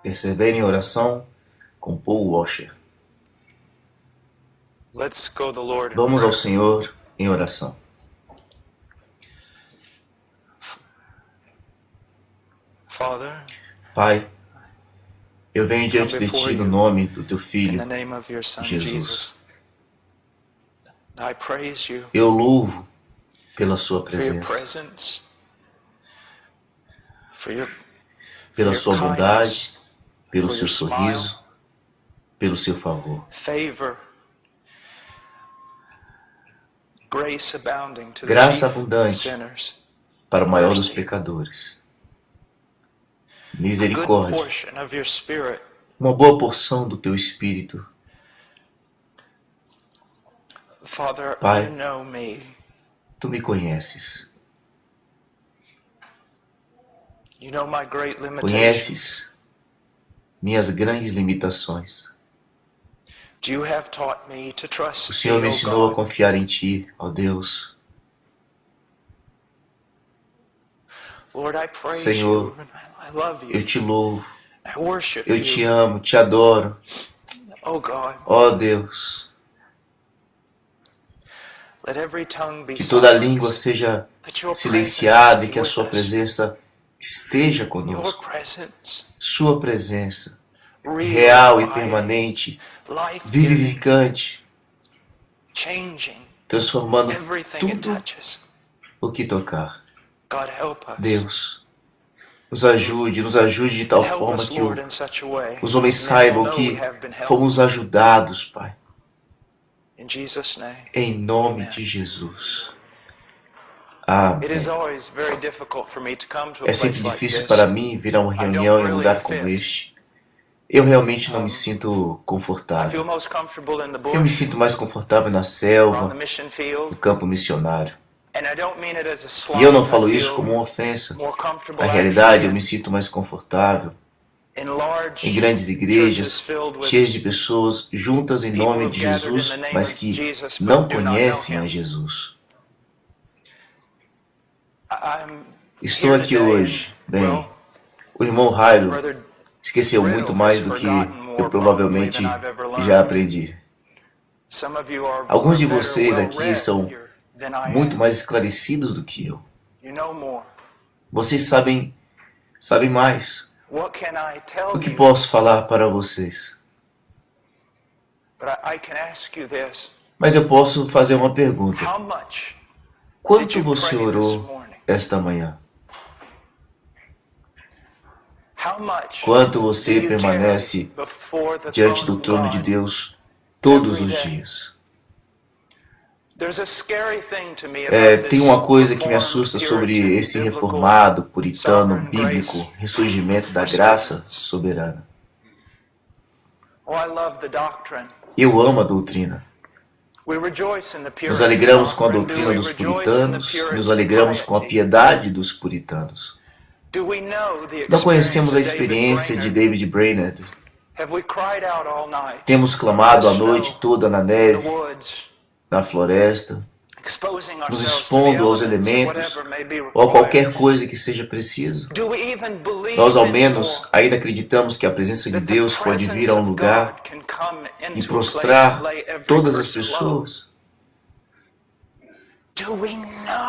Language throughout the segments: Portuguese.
Persevere em oração com Paul Washer. Vamos ao Senhor em oração. Pai, eu venho diante de Ti no nome do Teu Filho, Jesus. Eu louvo pela Sua presença, pela Sua bondade, pelo Seu sorriso, pelo Seu favor. Graça abundante para o maior dos pecadores. Misericórdia, uma boa porção do Teu Espírito. Pai, Tu me conheces. Conheces minhas grandes limitações. O Senhor me ensinou a confiar em Ti, ó Deus. Senhor, eu Te louvo, eu Te amo, Te adoro. Ó Deus, que toda língua seja silenciada e que a Sua presença esteja conosco. Sua presença, real e permanente, vivificante, transformando tudo o que tocar. Deus, nos ajude de tal forma que os homens saibam que fomos ajudados, Pai. Em nome de Jesus. Amém. É sempre difícil para mim vir a uma reunião em um lugar como este. Eu realmente não me sinto confortável. Eu me sinto mais confortável na selva, no campo missionário. E eu não falo isso como uma ofensa. Na realidade, eu me sinto mais confortável em grandes igrejas, cheias de pessoas juntas em nome de Jesus, mas que não conhecem a Jesus. Estou aqui hoje. Bem, o irmão Jairo esqueceu muito mais do que eu provavelmente já aprendi. Alguns de vocês aqui são muito mais esclarecidos do que eu. Vocês sabem mais. O que posso falar para vocês? Mas eu posso fazer uma pergunta. Quanto você orou esta manhã? Quanto você permanece diante do trono de Deus todos os dias? Tem uma coisa que me assusta sobre esse reformado, puritano, bíblico, ressurgimento da graça soberana. Eu amo a doutrina. Nos alegramos com a doutrina dos puritanos, nos alegramos com a piedade dos puritanos. Não conhecemos a experiência de David Brainerd. Temos clamado a noite toda na neve, na floresta, nos expondo aos elementos ou a qualquer coisa que seja preciso. Nós, ao menos, ainda acreditamos que a presença de Deus pode vir a um lugar e prostrar todas as pessoas.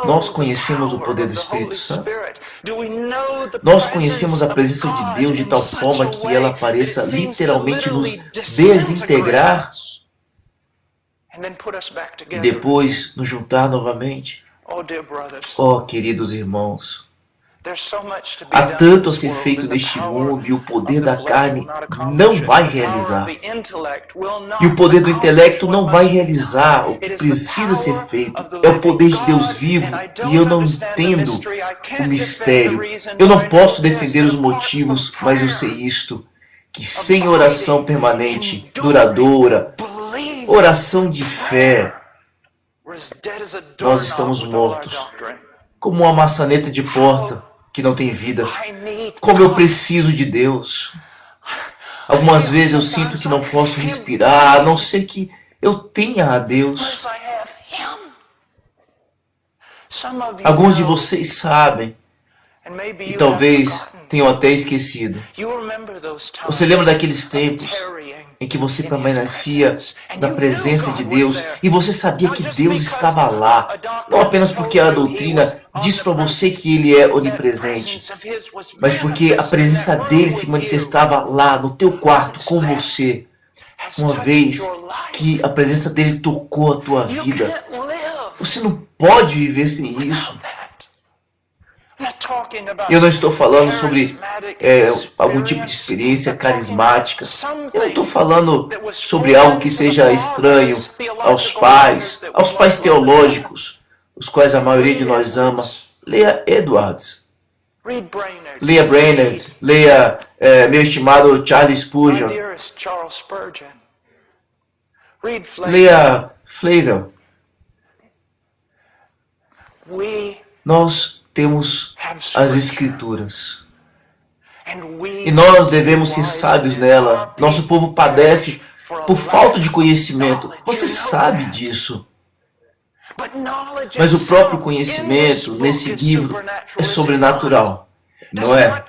Nós conhecemos o poder do Espírito Santo. Nós conhecemos a presença de Deus de tal forma que ela pareça literalmente nos desintegrar e depois nos juntar novamente. Oh, queridos irmãos, há tanto a ser feito neste mundo e o poder da carne não vai realizar. E o poder do intelecto não vai realizar o que precisa ser feito. É o poder de Deus vivo e eu não entendo o mistério. Eu não posso defender os motivos, mas eu sei isto, que sem oração permanente, duradoura, oração de fé, nós estamos mortos, como uma maçaneta de porta que não tem vida. Como eu preciso de Deus. Algumas vezes eu sinto que não posso respirar, a não ser que eu tenha a Deus. Alguns de vocês sabem, E talvez tenham até esquecido. Você lembra daqueles tempos em que você permanecia na presença de Deus e você sabia que Deus estava lá, não apenas porque a doutrina diz para você que Ele é onipresente, mas porque a presença dEle se manifestava lá no teu quarto com você, uma vez que a presença dEle tocou a tua vida. Você não pode viver sem isso. Eu não estou falando sobre algum tipo de experiência carismática. Eu não estou falando sobre algo que seja estranho aos pais teológicos, os quais a maioria de nós ama. Leia Edwards. Leia Brainerd. Leia meu estimado Charles Spurgeon. Leia Flavel. Nós temos as Escrituras. E nós devemos ser sábios nela. Nosso povo padece por falta de conhecimento. Você sabe disso. Mas o próprio conhecimento nesse livro é sobrenatural, não é?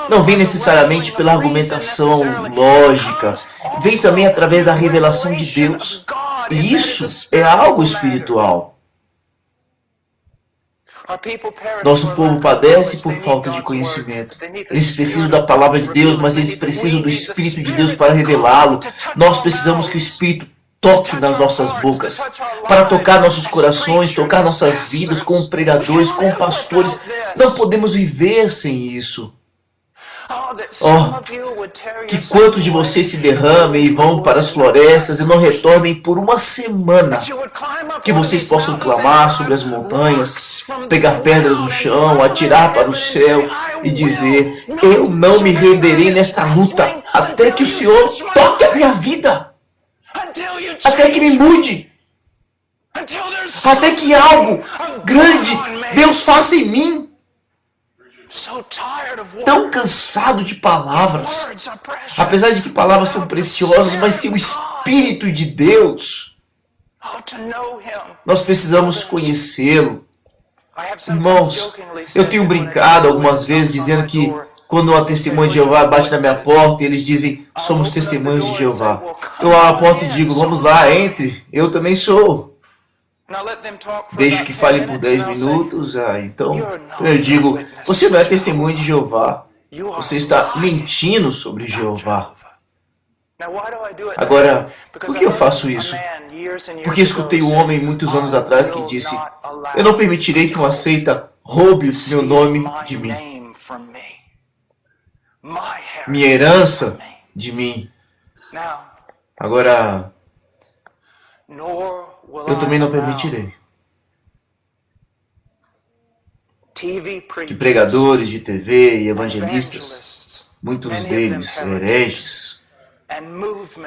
Não vem necessariamente pela argumentação lógica. Vem também através da revelação de Deus. E isso é algo espiritual. Nosso povo padece por falta de conhecimento. Eles precisam da palavra de Deus, mas eles precisam do Espírito de Deus para revelá-lo. Nós precisamos que o Espírito toque nas nossas bocas, para tocar nossos corações, tocar nossas vidas como pregadores, como pastores. Não podemos viver sem isso. Oh, que quantos de vocês se derramem e vão para as florestas e não retornem por uma semana. Que vocês possam clamar sobre as montanhas, pegar pedras no chão, atirar para o céu e dizer: eu não me renderei nesta luta até que o Senhor toque a minha vida, até que me mude, até que algo grande Deus faça em mim. Tão cansado de palavras, apesar de que palavras são preciosas, mas sem o Espírito de Deus, nós precisamos conhecê-lo. Irmãos, eu tenho brincado algumas vezes dizendo que quando uma testemunha de Jeová bate na minha porta e eles dizem: somos testemunhas de Jeová, eu abro a porta e digo: vamos lá, entre, eu também sou. Deixo que falem por 10 minutos, então eu digo: você não é testemunha de Jeová, você está mentindo sobre Jeová. Agora, por que eu faço isso? Porque escutei um homem muitos anos atrás que disse: eu não permitirei que uma seita roube meu nome de mim, minha herança de mim. Agora, eu também não permitirei que pregadores de TV e evangelistas, muitos deles hereges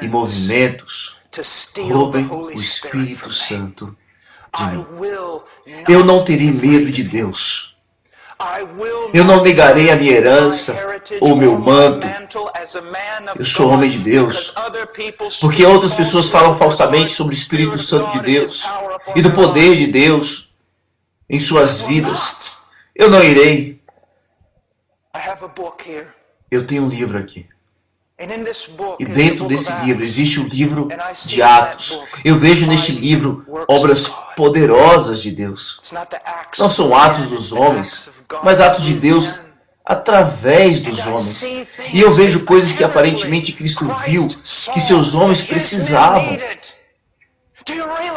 e movimentos, roubem o Espírito Santo de mim. Eu não terei medo de Deus. Eu não negarei a minha herança ou meu manto. Eu sou homem de Deus. Porque outras pessoas falam falsamente sobre o Espírito Santo de Deus e do poder de Deus em suas vidas. Eu não irei. Eu tenho um livro aqui. E dentro desse livro existe o livro de Atos. Eu vejo neste livro obras poderosas de Deus. Não são atos dos homens, mas atos de Deus através dos homens. E eu vejo coisas que aparentemente Cristo viu, que seus homens precisavam.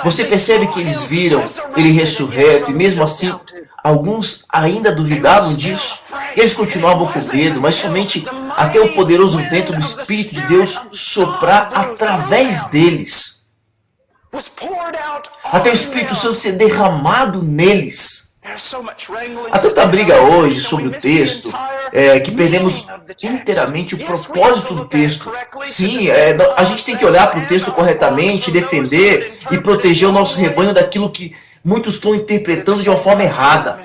Você percebe que eles viram Ele ressurreto, e mesmo assim, alguns ainda duvidavam disso. Eles continuavam com medo, mas somente até o poderoso vento do Espírito de Deus soprar através deles. Até o Espírito Santo ser derramado neles. Há tanta briga hoje sobre o texto que perdemos inteiramente o propósito do texto. Sim, a gente tem que olhar para o texto corretamente, defender e proteger o nosso rebanho daquilo que muitos estão interpretando de uma forma errada.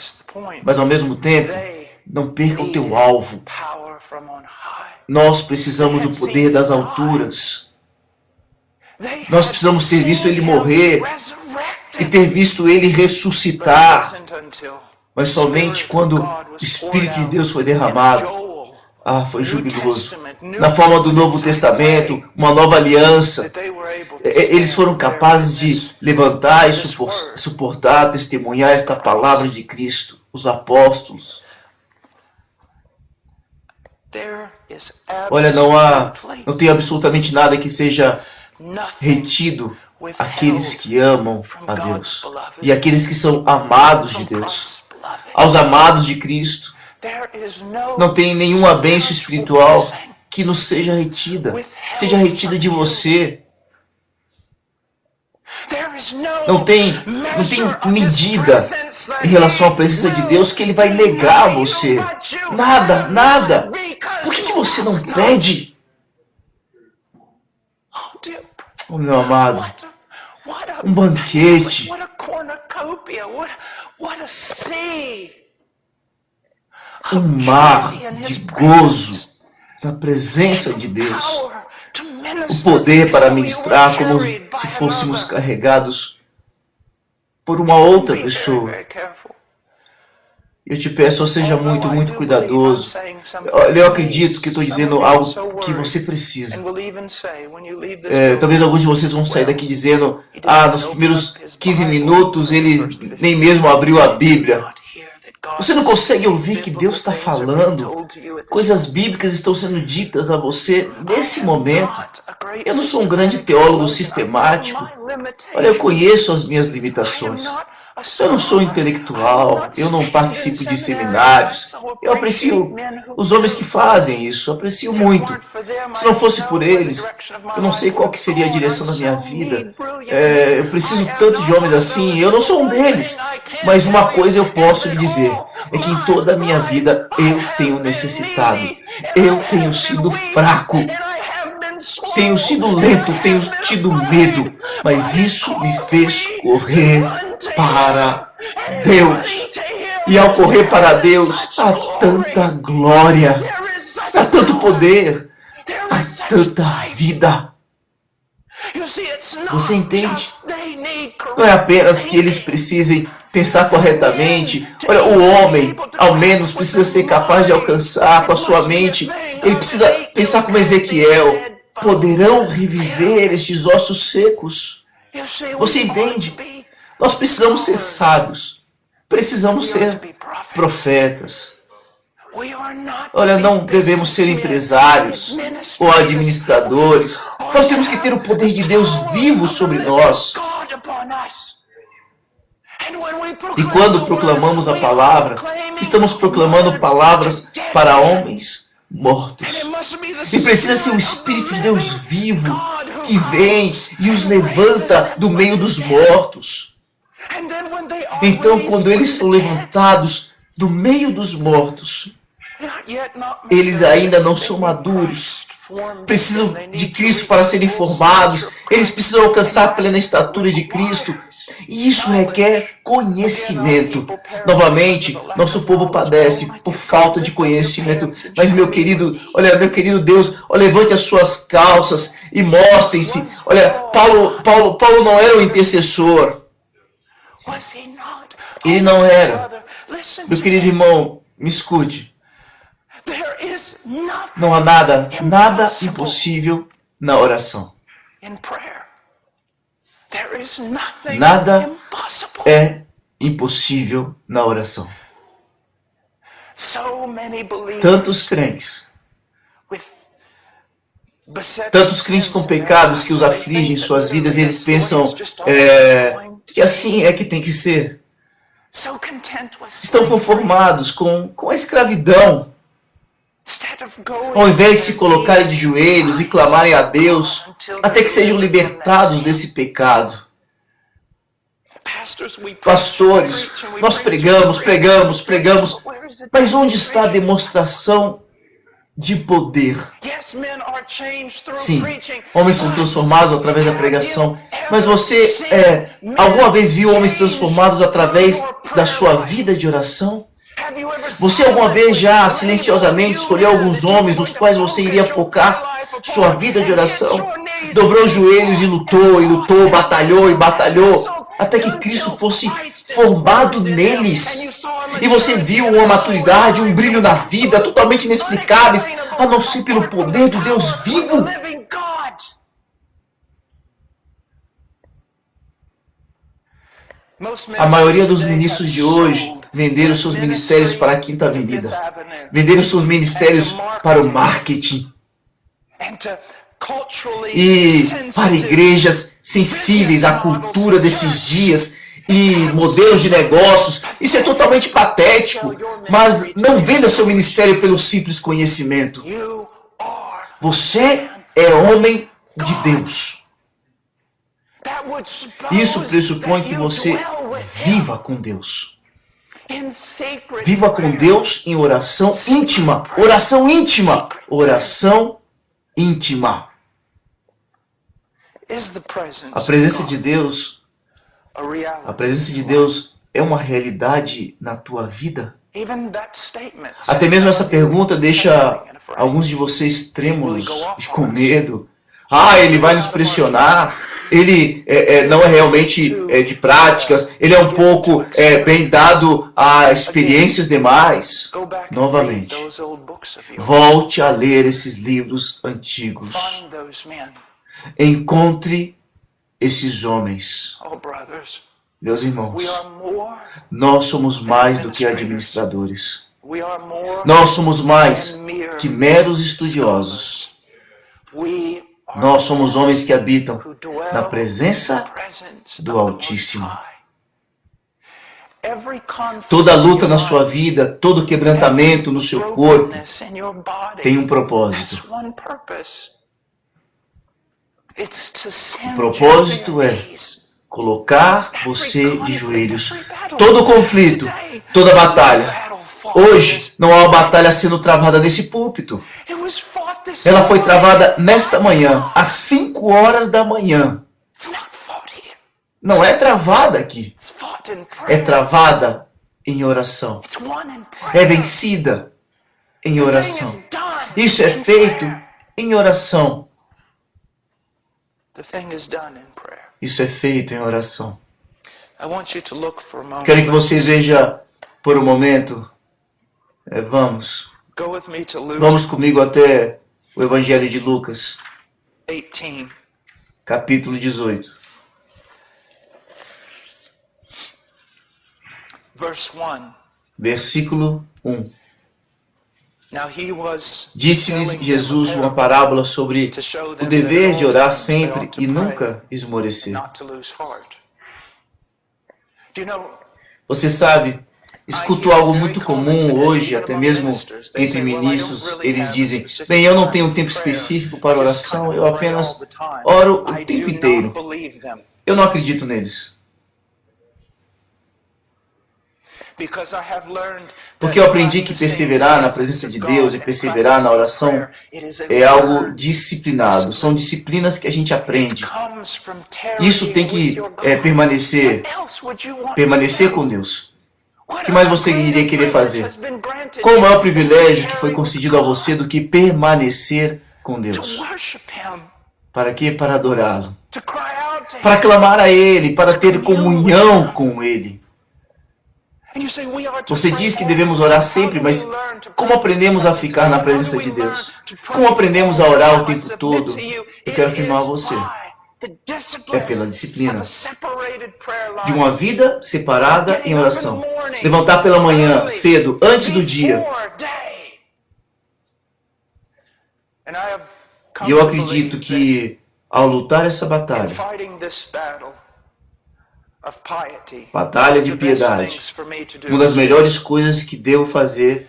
Mas ao mesmo tempo, não perca o teu alvo. Nós precisamos do poder das alturas. Nós precisamos ter visto Ele morrer e ter visto Ele ressuscitar. Mas somente quando o Espírito de Deus foi derramado, foi jubiloso. Na forma do Novo Testamento, uma nova aliança, eles foram capazes de levantar e suportar, testemunhar esta palavra de Cristo, os apóstolos. Olha, não tem absolutamente nada que seja retido àqueles que amam a Deus e àqueles que são amados de Deus. Aos amados de Cristo, não tem nenhuma bênção espiritual que nos seja retida de você. Não tem medida em relação à presença de Deus que Ele vai negar a você. Nada, nada. Por que você não pede? Oh, meu amado, um banquete, um mar de gozo na presença de Deus, o poder para ministrar como se fôssemos carregados por uma outra pessoa. Eu te peço, seja muito, muito cuidadoso. Eu acredito que estou dizendo algo que você precisa. Talvez alguns de vocês vão sair daqui dizendo, nos primeiros 15 minutos ele nem mesmo abriu a Bíblia. Você não consegue ouvir que Deus está falando? Coisas bíblicas estão sendo ditas a você nesse momento. Eu não sou um grande teólogo sistemático. Olha, eu conheço as minhas limitações. Eu não sou intelectual, eu não participo de seminários. Eu aprecio os homens que fazem isso, aprecio muito. Se não fosse por eles, eu não sei qual que seria a direção da minha vida. Eu preciso tanto de homens assim, eu não sou um deles. Mas uma coisa eu posso lhe dizer, é que em toda a minha vida eu tenho necessitado. Eu tenho sido fraco. Tenho sido lento, tenho tido medo, mas isso me fez correr para Deus. E ao correr para Deus, há tanta glória, há tanto poder, há tanta vida. Você entende? Não é apenas que eles precisem pensar corretamente. Olha, o homem, ao menos, precisa ser capaz de alcançar com a sua mente. Ele precisa pensar como Ezequiel. Poderão reviver estes ossos secos? Você entende? Nós precisamos ser sábios. Precisamos ser profetas. Olha, não devemos ser empresários ou administradores. Nós temos que ter o poder de Deus vivo sobre nós. E quando proclamamos a palavra, estamos proclamando palavras para homens mortos. E precisa ser o Espírito de Deus vivo que vem e os levanta do meio dos mortos. Então, quando eles são levantados do meio dos mortos, eles ainda não são maduros. Precisam de Cristo para serem formados. Eles precisam alcançar a plena estatura de Cristo. E isso requer conhecimento. Novamente, nosso povo padece por falta de conhecimento. Mas, meu querido Deus, levante as suas calças e mostrem-se. Olha, Paulo não era um intercessor. Ele não era. Meu querido irmão, me escute. Não há nada impossível na oração. Nada é impossível na oração. Tantos crentes com pecados que os afligem em suas vidas, eles pensam que assim é que tem que ser. Estão conformados com a escravidão. Ao invés de se colocarem de joelhos e clamarem a Deus, até que sejam libertados desse pecado. Pastores, nós pregamos, mas onde está a demonstração de poder? Sim, homens são transformados através da pregação, mas você alguma vez viu homens transformados através da sua vida de oração? Você alguma vez já silenciosamente escolheu alguns homens nos quais você iria focar sua vida de oração? Dobrou os joelhos e lutou, batalhou, até que Cristo fosse formado neles. E você viu uma maturidade, um brilho na vida totalmente inexplicáveis, a não ser pelo poder do Deus vivo. A maioria dos ministros de hoje venderam seus ministérios para a Quinta Avenida. Venderam seus ministérios para o marketing. E para igrejas sensíveis à cultura desses dias e modelos de negócios. Isso é totalmente patético, mas não venda seu ministério pelo simples conhecimento. Você é homem de Deus. Isso pressupõe que você viva com Deus. Viva com Deus em oração íntima. Oração íntima. Oração íntima. A presença de Deus é uma realidade na tua vida? Até mesmo essa pergunta deixa alguns de vocês trêmulos e com medo. Ele vai nos pressionar. Ele não é realmente de práticas. Ele é um pouco bem dado a experiências demais. Novamente, volte a ler esses livros antigos. Encontre esses homens. Meus irmãos, nós somos mais do que administradores. Nós somos mais que meros estudiosos. Nós somos homens que habitam na presença do Altíssimo. Toda luta na sua vida, todo quebrantamento no seu corpo tem um propósito. O propósito é colocar você de joelhos. Todo conflito, toda batalha. Hoje não há uma batalha sendo travada nesse púlpito. Ela foi travada nesta manhã, às 5 horas da manhã. Não é travada aqui. É travada em oração. É vencida em oração. Isso é feito em oração. Isso é feito em oração. Quero que você veja por um momento. Vamos comigo até o Evangelho de Lucas, capítulo 18. Versículo 1. Disse-lhes Jesus uma parábola sobre o dever de orar sempre e nunca esmorecer. Você sabe, escuto algo muito comum hoje, até mesmo entre ministros. Eles dizem: bem, eu não tenho um tempo específico para oração, eu apenas oro o tempo inteiro. Eu não acredito neles. Porque eu aprendi que perseverar na presença de Deus e perseverar na oração é algo disciplinado. São disciplinas que a gente aprende. Isso tem que permanecer com Deus. O que mais você iria querer fazer? Qual o maior privilégio que foi concedido a você do que permanecer com Deus? Para quê? Para adorá-lo. Para clamar a Ele, para ter comunhão com Ele. Você diz que devemos orar sempre, mas como aprendemos a ficar na presença de Deus? Como aprendemos a orar o tempo todo? Eu quero afirmar a você. É pela disciplina de uma vida separada em oração. Levantar pela manhã, cedo, antes do dia. E eu acredito que ao lutar essa batalha de piedade, uma das melhores coisas que devo fazer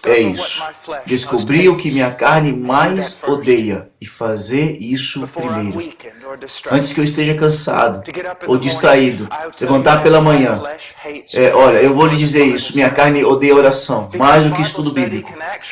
é isso. Descobrir o que minha carne mais odeia e fazer isso primeiro. Antes que eu esteja cansado ou distraído, levantar pela manhã. Olha, eu vou lhe dizer isso. Minha carne odeia oração mais do que estudo bíblico.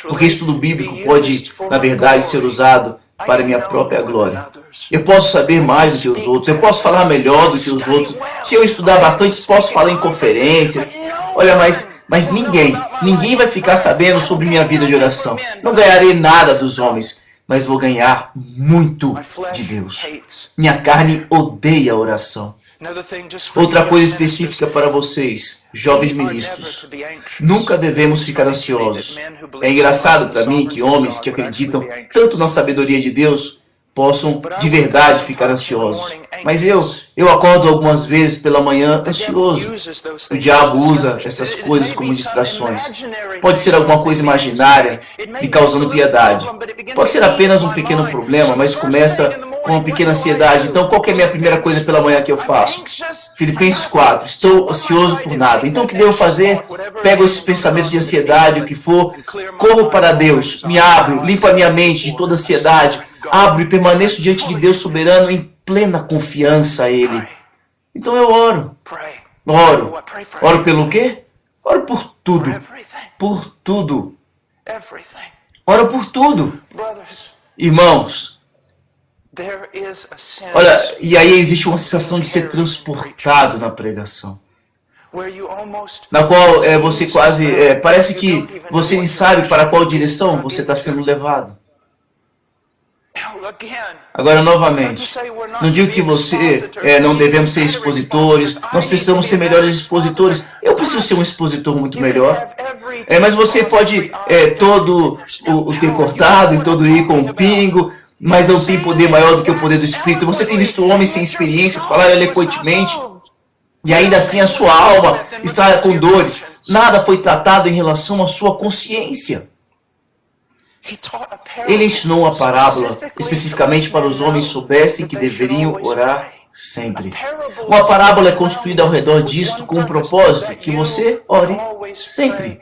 Porque estudo bíblico pode, na verdade, ser usado para minha própria glória. Eu posso saber mais do que os outros. Eu posso falar melhor do que os outros. Se eu estudar bastante, posso falar em conferências. Olha, mas ninguém vai ficar sabendo sobre minha vida de oração. Não ganharei nada dos homens, mas vou ganhar muito de Deus. Minha carne odeia a oração. Outra coisa específica para vocês, jovens ministros. Nunca devemos ficar ansiosos. É engraçado para mim que homens que acreditam tanto na sabedoria de Deus possam de verdade ficar ansiosos. Mas eu acordo algumas vezes pela manhã ansioso. O diabo usa essas coisas como distrações. Pode ser alguma coisa imaginária me causando piedade. Pode ser apenas um pequeno problema, mas começa com uma pequena ansiedade. Então, qual que é a minha primeira coisa pela manhã que eu faço? Filipenses 4. Estou ansioso por nada. Então, o que devo fazer? Pego esses pensamentos de ansiedade, o que for, corro para Deus, me abro, limpo a minha mente de toda ansiedade, abro e permaneço diante de Deus soberano em plena confiança a Ele. Então eu oro. Oro pelo quê? Oro por tudo. Por tudo. Oro por tudo. Irmãos, olha, e aí existe uma sensação de ser transportado na pregação, na qual você quase, parece que você nem sabe para qual direção você está sendo levado. Agora, novamente, não digo que não devemos ser expositores, nós precisamos ser melhores expositores. Eu preciso ser um expositor muito melhor. Mas você pode todo o ter cortado e todo ir com um pingo, mas não tem poder maior do que o poder do Espírito. Você tem visto homens sem experiências falar eloquentemente, e ainda assim a sua alma está com dores. Nada foi tratado em relação à sua consciência. Ele ensinou uma parábola especificamente para os homens soubessem que deveriam orar sempre. Uma parábola é construída ao redor disto com um propósito, que você ore sempre.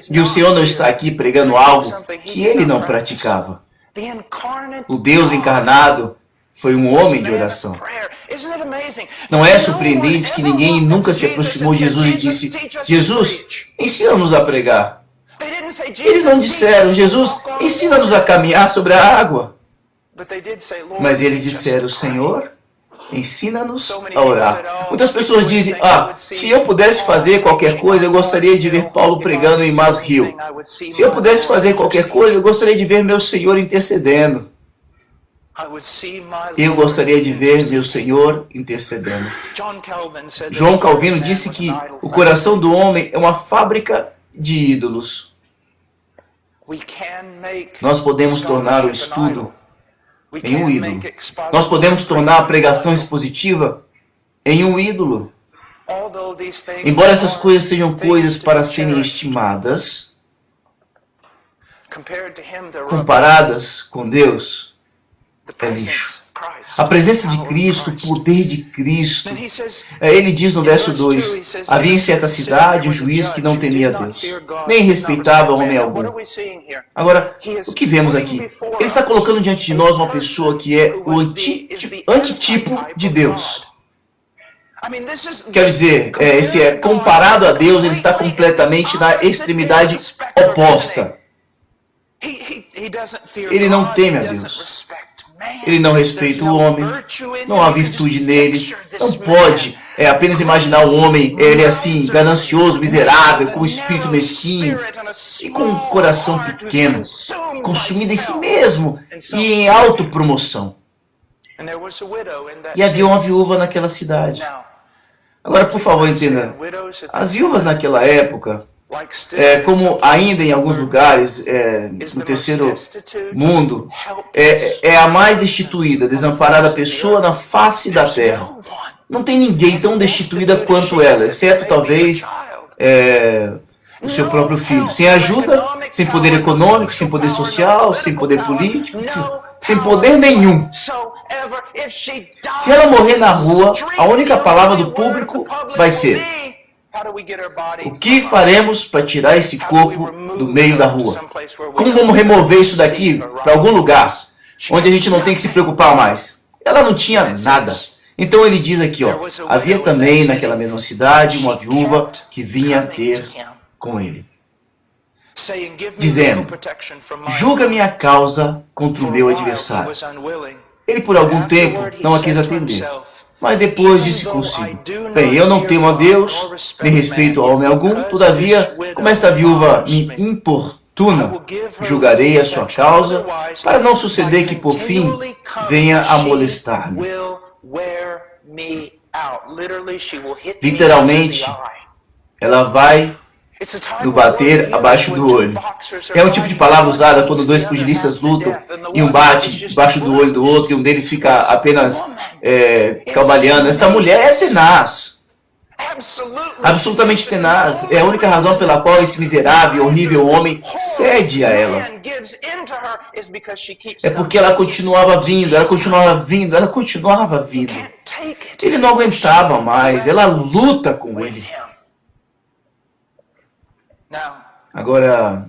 E o Senhor não está aqui pregando algo que ele não praticava. O Deus encarnado foi um homem de oração. Não é surpreendente que ninguém nunca se aproximou de Jesus e disse: Jesus, ensina-nos a pregar. Eles não disseram: Jesus, ensina-nos a caminhar sobre a água. Mas eles disseram: Senhor, ensina-nos a orar. Muitas pessoas dizem: se eu pudesse fazer qualquer coisa, eu gostaria de ver Paulo pregando em Mars Hill. Se eu pudesse fazer qualquer coisa, eu gostaria de ver meu Senhor intercedendo. Eu gostaria de ver meu Senhor intercedendo. João Calvino disse que o coração do homem é uma fábrica de ídolos. Nós podemos tornar o estudo em um ídolo. Nós podemos tornar a pregação expositiva em um ídolo. Embora essas coisas sejam coisas para serem estimadas, comparadas com Deus, é lixo. A presença de Cristo, o poder de Cristo. Ele diz no verso 2, havia em certa cidade um juiz que não temia Deus, nem respeitava homem algum. Agora, o que vemos aqui? Ele está colocando diante de nós uma pessoa que é o antitipo de Deus. Quero dizer, comparado a Deus, ele está completamente na extremidade oposta. Ele não teme a Deus. Ele não respeita o homem, não há virtude nele, não pode apenas imaginar o homem, ele assim, ganancioso, miserável, com um espírito mesquinho e com um coração pequeno, consumido em si mesmo e em autopromoção. E havia uma viúva naquela cidade. Agora, por favor, entenda, as viúvas naquela época, como ainda em alguns lugares no terceiro mundo, é a mais destituída, desamparada pessoa na face da terra. Não tem ninguém tão destituída quanto ela, exceto talvez o seu próprio filho. Sem ajuda, sem poder econômico, sem poder social, sem poder político, sem poder nenhum. Se ela morrer na rua, a única palavra do público vai ser: o que faremos para tirar esse corpo do meio da rua? Como vamos remover isso daqui para algum lugar onde a gente não tem que se preocupar mais? Ela não tinha nada. Então ele diz aqui, havia também naquela mesma cidade uma viúva que vinha ter com ele, dizendo: julga minha causa contra o meu adversário. Ele por algum tempo não a quis atender. Mas depois disse consigo: bem, eu não temo a Deus, nem respeito a homem algum, todavia, como esta viúva me importuna, julgarei a sua causa, para não suceder que por fim venha a molestar-me. Literalmente, ela vai no bater abaixo do olho. É um tipo de palavra usada quando dois pugilistas lutam e um bate debaixo do olho do outro e um deles fica apenas cambaleando. Essa mulher é tenaz. Absolutamente tenaz. É a única razão pela qual esse miserável e horrível homem cede a ela. É porque ela continuava vindo, ela continuava vindo, ela continuava vindo. Ele não aguentava mais, ela luta com ele. Agora,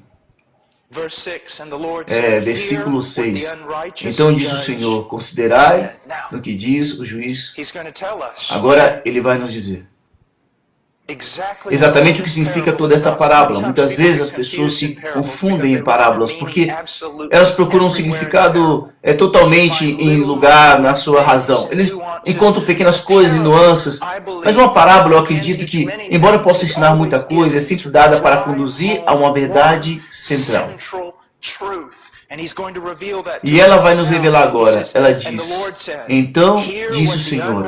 versículo 6. Então diz o Senhor, considerai no que diz o juiz. Agora ele vai nos dizer exatamente o que significa toda esta parábola. Muitas vezes as pessoas se confundem em parábolas porque elas procuram um significado totalmente em lugar na sua razão. Eles encontram pequenas coisas e nuances, mas uma parábola, eu acredito que, embora possa ensinar muita coisa, é sempre dada para conduzir a uma verdade central. E ela vai nos revelar agora. Ela diz, então diz o Senhor,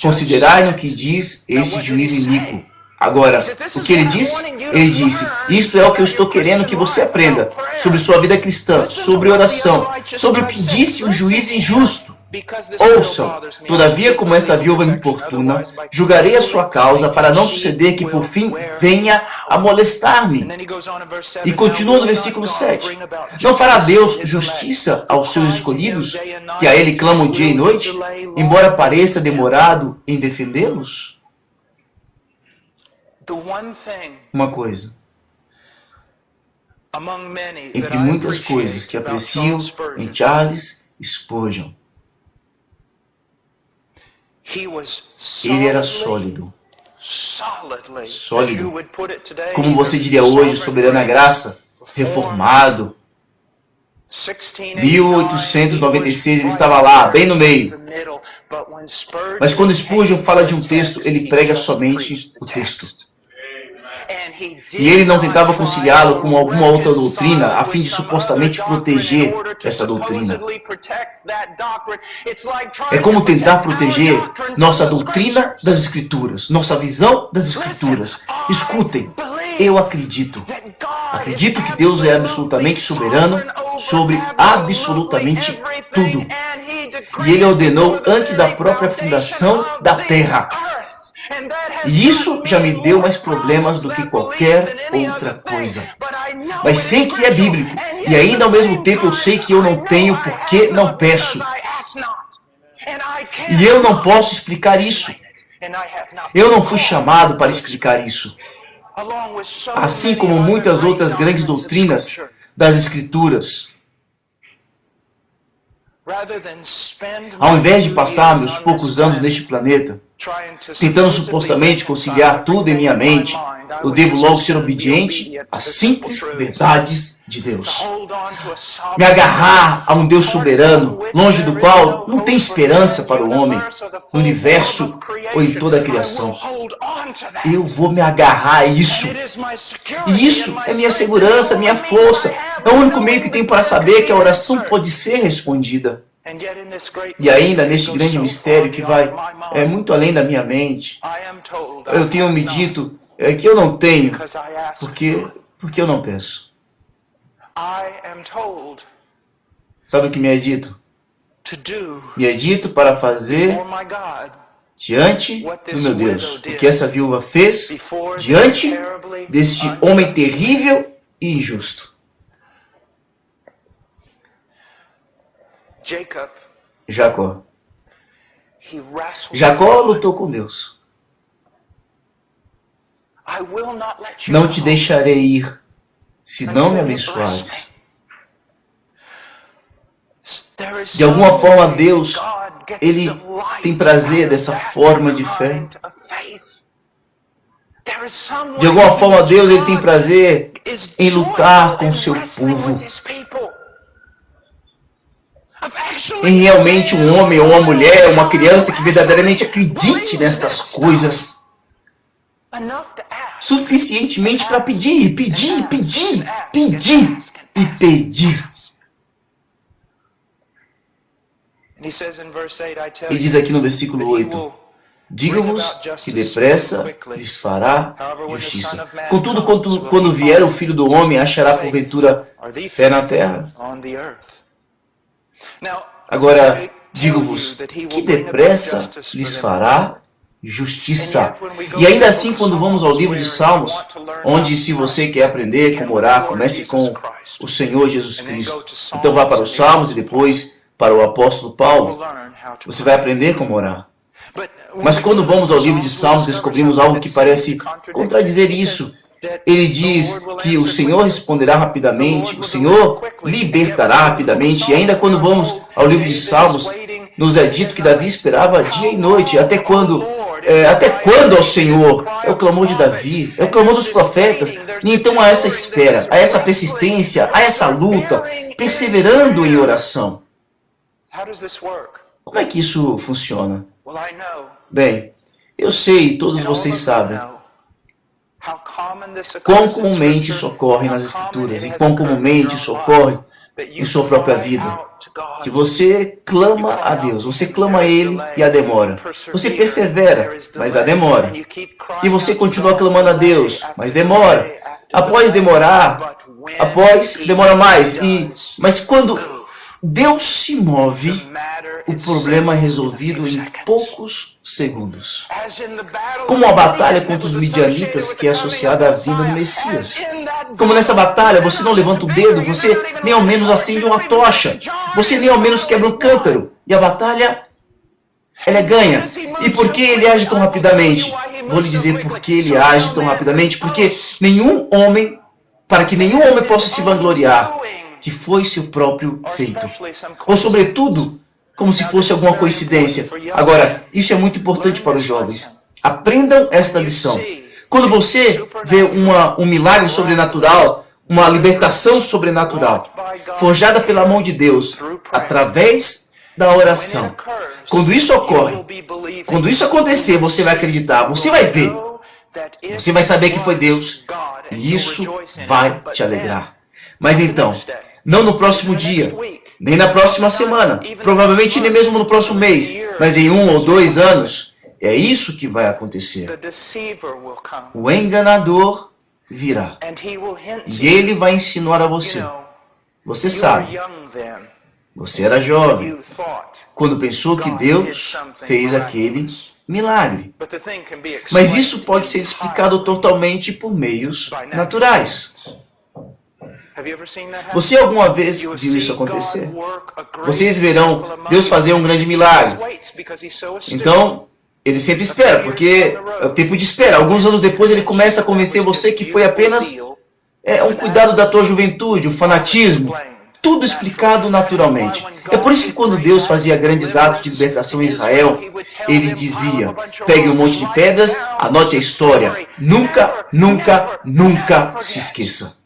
considerai no que diz esse juiz iníquo. Agora, o que ele disse? Ele disse, isto é o que eu estou querendo que você aprenda sobre sua vida cristã, sobre oração, sobre o que disse o juiz injusto. Ouçam, todavia como esta viúva me importuna, julgarei a sua causa para não suceder que por fim venha a molestar-me. E continua no versículo 7. Não fará Deus justiça aos seus escolhidos, que a ele clamam dia e noite, embora pareça demorado em defendê-los? Uma coisa, entre muitas coisas que aprecio em Charles Spurgeon, ele era sólido, como você diria hoje, soberana graça, reformado. 1896 ele estava lá, bem no meio. Mas quando Spurgeon fala de um texto, ele prega somente o texto. E ele não tentava conciliá-lo com alguma outra doutrina a fim de supostamente proteger essa doutrina. É como tentar proteger nossa doutrina das Escrituras, nossa visão das Escrituras. Escutem, eu acredito que Deus é absolutamente soberano sobre absolutamente tudo. E Ele ordenou antes da própria fundação da terra. E isso já me deu mais problemas do que qualquer outra coisa. Mas sei que é bíblico. E ainda ao mesmo tempo eu sei que eu não tenho porque não peço. E eu não posso explicar isso. Eu não fui chamado para explicar isso. Assim como muitas outras grandes doutrinas das Escrituras. Ao invés de passar meus poucos anos neste planeta, tentando supostamente conciliar tudo em minha mente, eu devo logo ser obediente às simples verdades de Deus. Me agarrar a um Deus soberano, longe do qual não tem esperança para o homem, no universo ou em toda a criação. Eu vou me agarrar a isso. E isso é minha segurança, minha força. É o único meio que tenho para saber que a oração pode ser respondida. E ainda neste grande mistério que vai muito além da minha mente, eu tenho me dito que eu não tenho, porque eu não peço. Sabe o que me é dito? Me é dito para fazer diante do meu Deus o que essa viúva fez diante deste homem terrível e injusto. Jacó lutou com Deus. Não te deixarei ir, se não me abençoares. De alguma forma, Deus, Ele tem prazer dessa forma de fé. De alguma forma, Deus, Ele tem prazer em lutar com o seu povo. Em realmente um homem ou uma mulher, uma criança que verdadeiramente acredite nestas coisas. Suficientemente para pedir, pedir, pedir, pedir e pedir. Ele diz aqui no versículo 8, Digo-vos que depressa lhes fará justiça. Contudo, quando vier o Filho do Homem, achará porventura fé na terra? Agora, digo-vos que depressa lhes fará justiça. E ainda assim, quando vamos ao livro de Salmos, onde, se você quer aprender como orar, comece com o Senhor Jesus Cristo. Então vá para os Salmos e depois para o apóstolo Paulo. Você vai aprender como orar. Mas quando vamos ao livro de Salmos, descobrimos algo que parece contradizer isso. Ele diz que o Senhor responderá rapidamente, o Senhor libertará rapidamente. E ainda quando vamos ao livro de Salmos, nos é dito que Davi esperava dia e noite. Até quando, ó Senhor? É o clamor de Davi, é o clamor dos profetas. E então há essa espera, há essa persistência, há essa luta, perseverando em oração. Como é que isso funciona? Bem, eu sei, todos vocês sabem, quão comumente isso ocorre nas Escrituras e quão comumente isso ocorre em sua própria vida. Que você clama a Deus, você clama a Ele e há demora. Você persevera, mas há demora. E você continua clamando a Deus, mas demora. Após demorar, demora mais. Mas quando Deus se move, o problema é resolvido em poucos segundos. Como a batalha contra os midianitas que é associada à vinda do Messias. Como nessa batalha você não levanta o dedo, você nem ao menos acende uma tocha, você nem ao menos quebra um cântaro. E a batalha, ela é ganha. E por que ele age tão rapidamente? Vou lhe dizer por que ele age tão rapidamente. Porque para que nenhum homem possa se vangloriar que foi seu próprio feito. Ou, sobretudo, como se fosse alguma coincidência. Agora, isso é muito importante para os jovens. Aprendam esta lição. Quando você vê um milagre sobrenatural, uma libertação sobrenatural, forjada pela mão de Deus, através da oração, quando isso ocorre, quando isso acontecer, você vai acreditar, você vai ver, você vai saber que foi Deus, e isso vai te alegrar. Mas então, não no próximo dia, nem na próxima semana, provavelmente nem mesmo no próximo mês, mas em 1 ou 2 anos, é isso que vai acontecer. O enganador virá e ele vai insinuar a você. Você sabe, você era jovem quando pensou que Deus fez aquele milagre. Mas isso pode ser explicado totalmente por meios naturais. Você alguma vez viu isso acontecer? Vocês verão Deus fazer um grande milagre. Então, ele sempre espera, porque é o tempo de espera. Alguns anos depois ele começa a convencer você que foi apenas um cuidado da tua juventude, o fanatismo. Tudo explicado naturalmente. É por isso que quando Deus fazia grandes atos de libertação em Israel, ele dizia, pegue um monte de pedras, anote a história. Nunca, nunca, nunca se esqueça.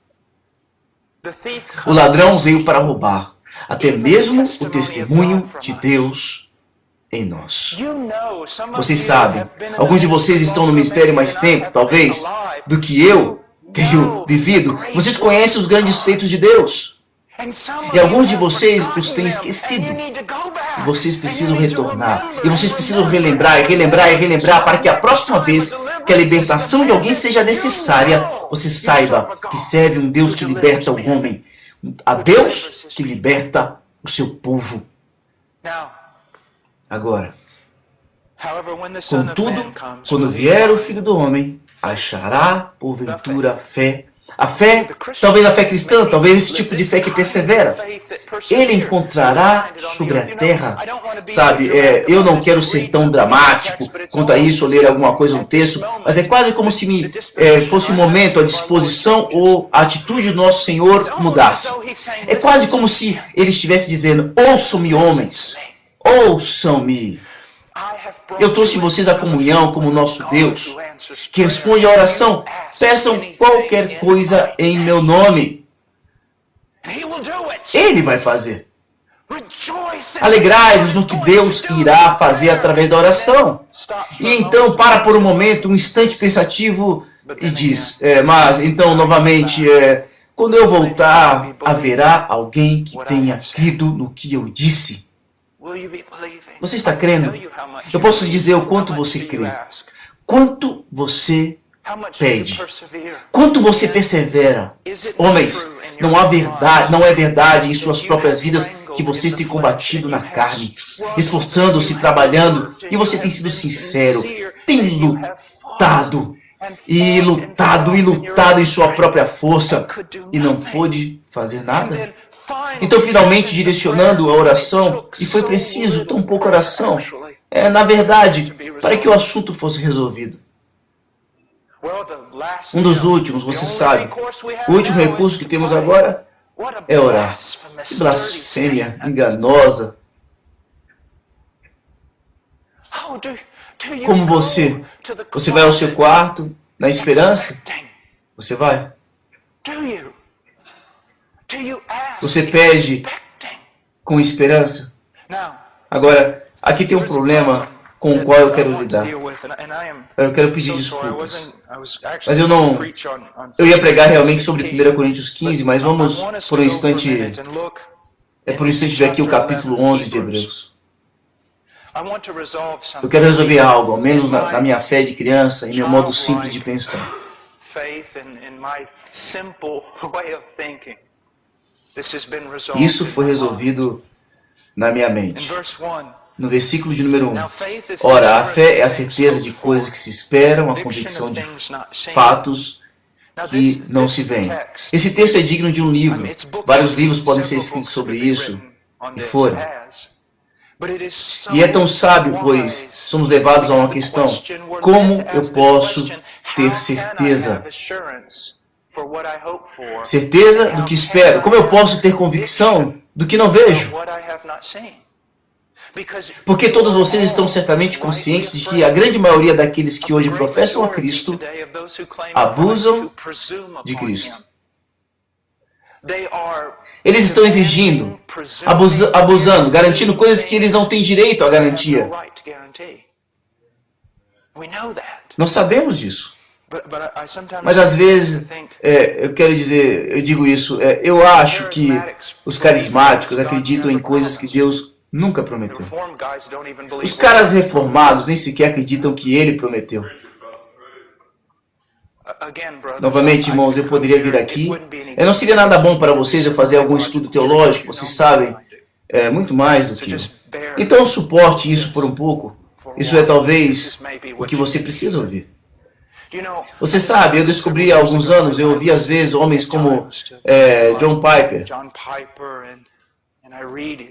O ladrão veio para roubar, até mesmo o testemunho de Deus em nós. Vocês sabem, alguns de vocês estão no ministério mais tempo, talvez, do que eu tenho vivido. Vocês conhecem os grandes feitos de Deus. E alguns de vocês os têm esquecido. E vocês precisam retornar. E vocês precisam relembrar, e relembrar, e relembrar, para que a próxima vez que a libertação de alguém seja necessária, você saiba que serve um Deus que liberta o homem. A Deus que liberta o seu povo. Agora, contudo, quando vier o Filho do Homem, achará porventura fé. A fé, talvez a fé cristã, talvez esse tipo de fé que persevera, ele encontrará sobre a terra. Sabe, eu não quero ser tão dramático quanto a isso, ou ler alguma coisa no texto, mas é quase como se fosse um momento, a disposição ou a atitude do nosso Senhor mudasse. É quase como se ele estivesse dizendo, ouçam-me homens, ouçam-me. Eu trouxe vocês a comunhão como nosso Deus, que responde à oração. Peçam qualquer coisa em meu nome. Ele vai fazer. Alegrai-vos no que Deus irá fazer através da oração. E então para por um momento, um instante pensativo e diz, mas então novamente, quando eu voltar, haverá alguém que tenha crido no que eu disse. Você está crendo? Eu posso lhe dizer o quanto você crê. Quanto você pede. Quanto você persevera. Homens, não é verdade em suas próprias vidas que vocês têm combatido na carne, esforçando-se, trabalhando, e você tem sido sincero, tem lutado, e lutado, e lutado em sua própria força, e não pôde fazer nada? Então, finalmente, direcionando a oração, e foi preciso tão pouca oração, na verdade, para que o assunto fosse resolvido. Um dos últimos, você sabe, o último recurso que temos agora é orar. Que blasfêmia enganosa. Como você vai ao seu quarto na esperança? Você vai? Você pede com esperança? Agora, aqui tem um problema com o qual eu quero lidar. Eu quero pedir desculpas. Mas eu ia pregar realmente sobre 1 Coríntios 15, mas vamos por um instante ver aqui o capítulo 11 de Hebreus. Eu quero resolver algo, ao menos na minha fé de criança, em meu modo simples de pensar. Isso foi resolvido na minha mente. No versículo de número 1. Ora, a fé é a certeza de coisas que se esperam, a convicção de fatos que não se veem. Esse texto é digno de um livro. Vários livros podem ser escritos sobre isso, e foram. E é tão sábio, pois somos levados a uma questão. Como eu posso ter certeza? Certeza do que espero. Como eu posso ter convicção do que não vejo? Porque todos vocês estão certamente conscientes de que a grande maioria daqueles que hoje professam a Cristo abusam de Cristo. Eles estão exigindo, abusando, garantindo coisas que eles não têm direito à garantia. Nós sabemos disso. Mas às vezes, eu digo isso, eu acho que os carismáticos acreditam em coisas que Deus nunca prometeu. Os caras reformados nem sequer acreditam que Ele prometeu. Novamente, irmãos, eu poderia vir aqui. Não seria nada bom para vocês eu fazer algum estudo teológico, vocês sabem, muito mais do que eu. Então, suporte isso por um pouco. Isso é talvez o que você precisa ouvir. Você sabe, eu descobri há alguns anos, eu ouvi às vezes homens como John Piper.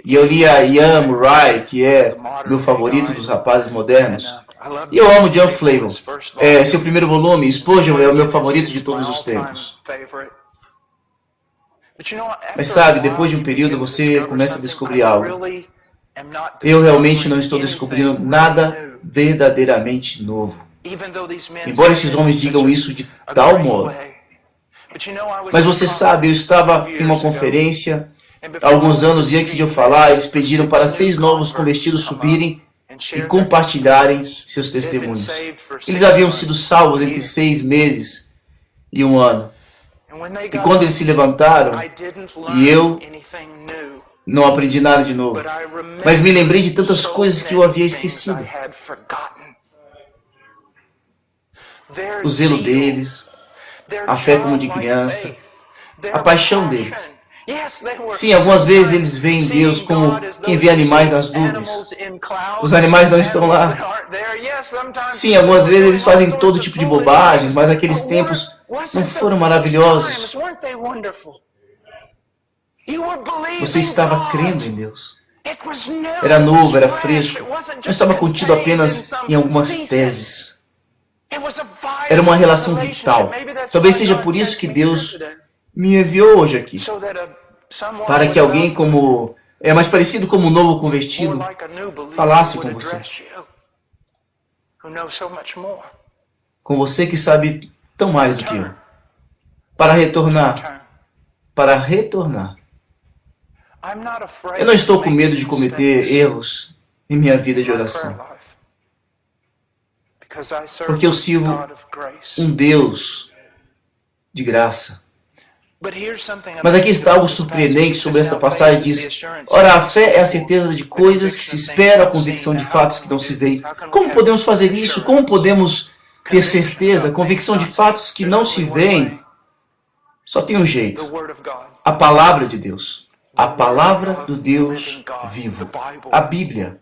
E eu li a Ian Murray, que é meu favorito dos rapazes modernos. E eu amo John Flavel. Seu primeiro volume, Explosion, é o meu favorito de todos os tempos. Mas sabe, depois de um período você começa a descobrir algo. Eu realmente não estou descobrindo nada verdadeiramente novo. Embora esses homens digam isso de tal modo. Mas você sabe, eu estava em uma conferência há alguns anos e antes de eu falar, eles pediram para 6 novos convertidos subirem e compartilharem seus testemunhos. Eles haviam sido salvos entre 6 meses e 1 ano. E quando eles se levantaram, e eu não aprendi nada de novo, mas me lembrei de tantas coisas que eu havia esquecido. O zelo deles, a fé como de criança, a paixão deles. Sim, algumas vezes eles veem Deus como quem vê animais nas nuvens. Os animais não estão lá. Sim, algumas vezes eles fazem todo tipo de bobagens, mas aqueles tempos não foram maravilhosos. Você estava crendo em Deus. Era novo, era fresco. Não estava contido apenas em algumas teses. Era uma relação vital. Talvez seja por isso que Deus me enviou hoje aqui. Para que alguém mais parecido como um novo convertido, falasse com você. Com você que sabe tão mais do que eu. Para retornar. Eu não estou com medo de cometer erros em minha vida de oração. Porque eu sirvo um Deus de graça. Mas aqui está algo surpreendente sobre essa passagem. Diz: ora, a fé é a certeza de coisas que se esperam, a convicção de fatos que não se veem. Como podemos fazer isso? Como podemos ter certeza, convicção de fatos que não se veem? Só tem um jeito: a palavra de Deus. A palavra do Deus vivo. A Bíblia.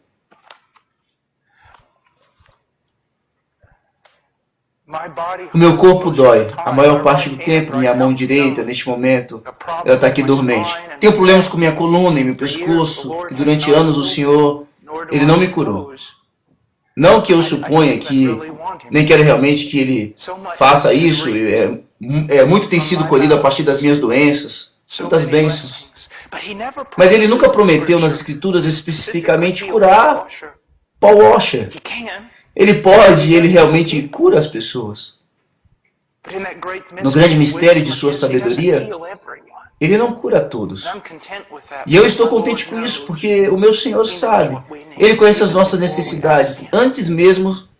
O meu corpo dói. A maior parte do tempo, minha mão direita, neste momento, ela está aqui dormente. Tenho problemas com minha coluna e meu pescoço, e durante anos o Senhor, Ele não me curou. Não que eu suponha que, nem quero realmente que Ele faça isso. Muito tem sido colhido a partir das minhas doenças, tantas bênçãos. Mas Ele nunca prometeu nas Escrituras especificamente curar Paul Washer. Ele pode, Ele realmente cura as pessoas. No grande mistério de sua sabedoria, Ele não cura todos. E eu estou contente com isso, porque o meu Senhor sabe. Ele conhece as nossas necessidades, antes mesmo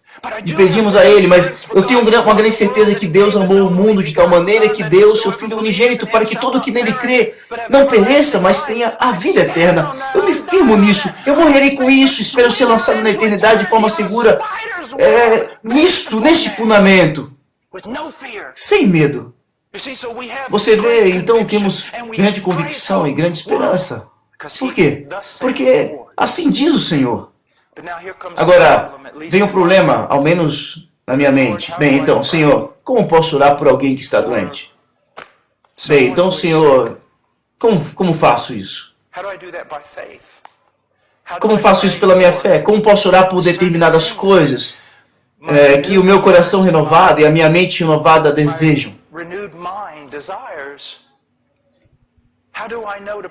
de pedirmos a Ele. Mas eu tenho uma grande certeza que Deus amou o mundo de tal maneira que deu o seu Filho unigênito para que todo que nele crê não pereça, mas tenha a vida eterna. Eu me firmo nisso. Eu morrerei com isso. Espero ser lançado na eternidade de forma segura. Neste fundamento. Sem medo. Você vê, então temos grande convicção e grande esperança. Por quê? Porque assim diz o Senhor. Agora, vem um problema, ao menos na minha mente. Bem, então, Senhor, como posso orar por alguém que está doente? Bem, então, Senhor, como faço isso? Como faço isso pela minha fé? Como posso orar por determinadas coisas que o meu coração renovado e a minha mente renovada desejam?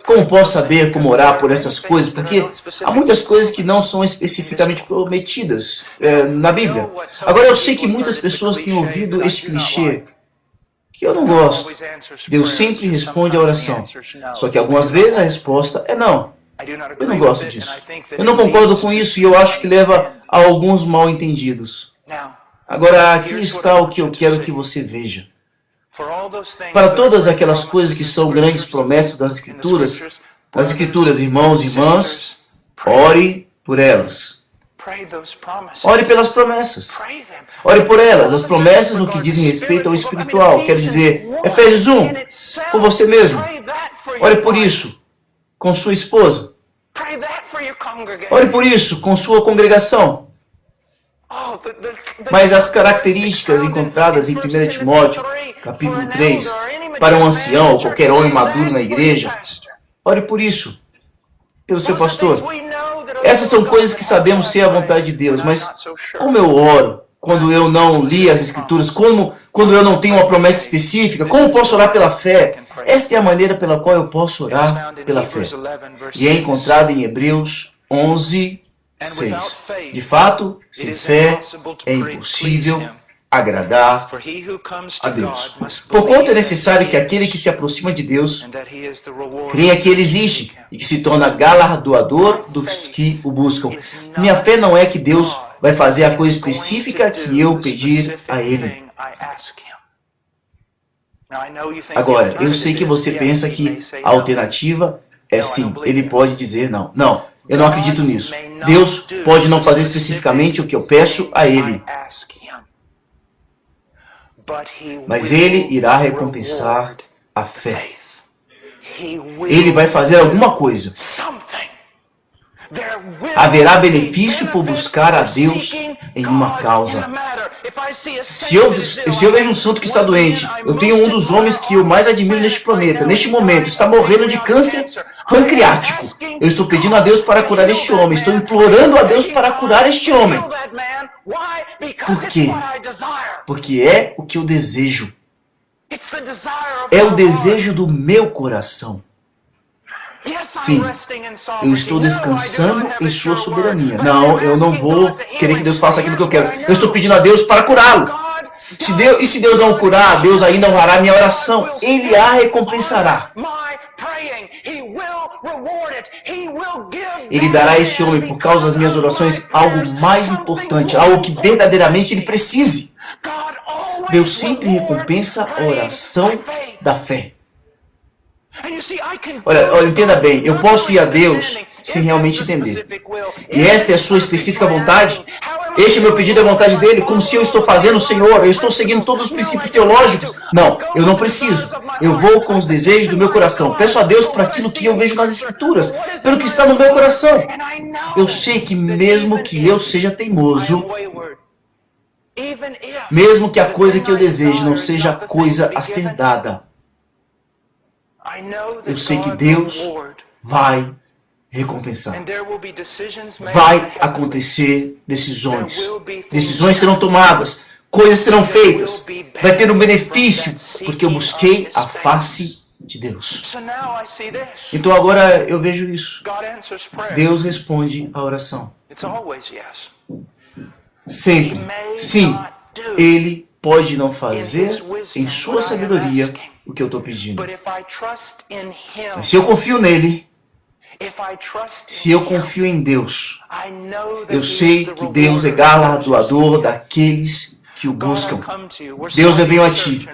Como posso saber como orar por essas coisas? Porque há muitas coisas que não são especificamente prometidas na Bíblia. Agora, eu sei que muitas pessoas têm ouvido este clichê, que eu não gosto. Deus sempre responde à oração. Só que algumas vezes a resposta é não. Eu não gosto disso. Eu não concordo com isso e eu acho que leva a alguns mal-entendidos. Agora, aqui está o que eu quero que você veja. Para todas aquelas coisas que são grandes promessas das Escrituras, irmãos e irmãs, ore por elas. Ore pelas promessas. Ore por elas, as promessas no que dizem respeito ao espiritual. Quero dizer, Efésios 1, por você mesmo. Ore por isso, com sua esposa. Ore por isso, com sua congregação. Mas as características encontradas em 1 Timóteo, capítulo 3, para um ancião ou qualquer homem maduro na igreja, ore por isso, pelo seu pastor. Essas são coisas que sabemos ser a vontade de Deus, mas como eu oro quando eu não li as Escrituras, quando eu não tenho uma promessa específica, como posso orar pela fé? Esta é a maneira pela qual eu posso orar pela fé. E é encontrada em Hebreus 11, 6. De fato, sem fé é impossível agradar a Deus. Porquanto é necessário que aquele que se aproxima de Deus creia que Ele existe e que se torna galardoador dos que o buscam. Minha fé não é que Deus vai fazer a coisa específica que eu pedir a Ele. Agora, eu sei que você pensa que a alternativa é sim. Ele pode dizer não. Não. Eu não acredito nisso. Deus pode não fazer especificamente o que eu peço a Ele. Mas Ele irá recompensar a fé. Ele vai fazer alguma coisa. Haverá benefício por buscar a Deus em uma causa. Se eu vejo um santo que está doente, eu tenho um dos homens que eu mais admiro neste planeta, neste momento, está morrendo de câncer pancreático. Eu estou pedindo a Deus para curar este homem. Estou implorando a Deus para curar este homem. Por quê? Porque é o que eu desejo. É o desejo do meu coração. Sim, eu estou descansando em sua soberania. Não, eu não vou querer que Deus faça aquilo que eu quero. Eu estou pedindo a Deus para curá-lo. E se Deus não o curar, Deus ainda honrará a minha oração. Ele a recompensará. Ele dará a esse homem, por causa das minhas orações, algo mais importante, algo que verdadeiramente ele precise. Deus sempre recompensa a oração da fé. Olha, entenda bem, eu posso ir a Deus sem realmente entender. E esta é a sua específica vontade? Este é o meu pedido à vontade dele, como se eu estou fazendo, Senhor, eu estou seguindo todos os princípios teológicos. Não, eu não preciso. Eu vou com os desejos do meu coração. Peço a Deus por aquilo que eu vejo nas Escrituras, pelo que está no meu coração. Eu sei que mesmo que eu seja teimoso, mesmo que a coisa que eu desejo não seja a coisa a ser dada, eu sei que Deus vai recompensar. Vai acontecer decisões. Decisões serão tomadas. Coisas serão feitas. Vai ter um benefício, porque eu busquei a face de Deus. Então agora eu vejo isso. Deus responde à oração. Sempre. Sim, Ele pode não fazer em sua sabedoria o que eu estou pedindo. Mas se eu confio nele, se eu confio em Deus, eu sei que Deus é galardoador daqueles que o buscam. Deus, eu venho a Ti.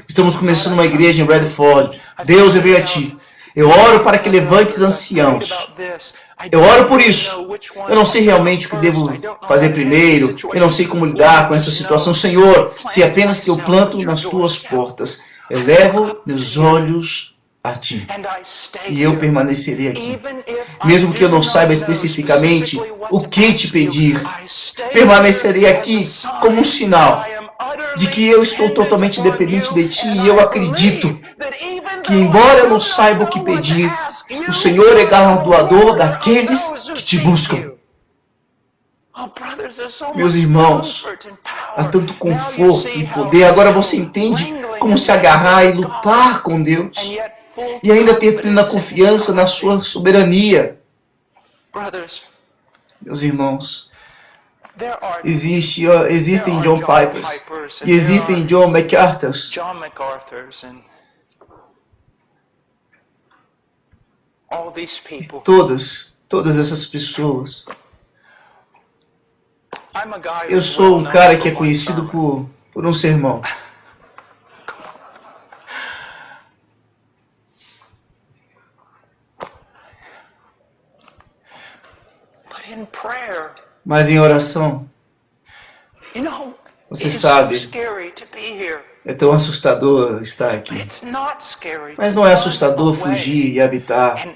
Estamos começando uma igreja em Bradford. Deus, eu venho a Ti. Eu oro para que levantes anciãos. Eu oro por isso. Eu não sei realmente o que devo fazer primeiro. Eu não sei como lidar com essa situação. Senhor, sei apenas que eu planto nas Tuas portas. Eu levo meus olhos a Ti. E eu permanecerei aqui. Mesmo que eu não saiba especificamente o que Te pedir, permanecerei aqui como um sinal de que eu estou totalmente dependente de Ti e eu acredito que, embora eu não saiba o que pedir, o Senhor é galardoador daqueles que Te buscam. Meus irmãos, há tanto conforto e poder. Agora você entende como se agarrar e lutar com Deus e ainda ter plena confiança na sua soberania. Meus irmãos, existem John Pipers e existem John MacArthurs. E todas essas pessoas. Eu sou um cara que é conhecido por um sermão. Mas em oração, você sabe, é tão assustador estar aqui. Mas não é assustador fugir e habitar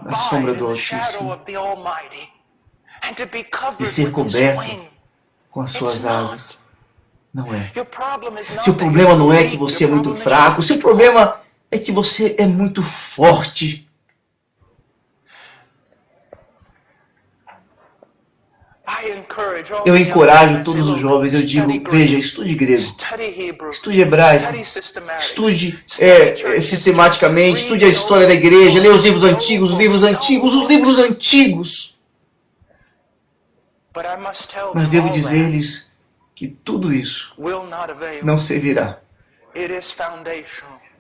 na sombra do Altíssimo e ser coberto com as suas asas. Não é. Seu problema não é que você é muito fraco, seu problema é que você é muito forte. Eu encorajo todos os jovens, eu digo, veja, estude grego, estude hebraico, estude sistematicamente, estude a história da igreja, leia os livros antigos, os livros antigos, os livros antigos. Mas devo dizer-lhes que tudo isso não servirá.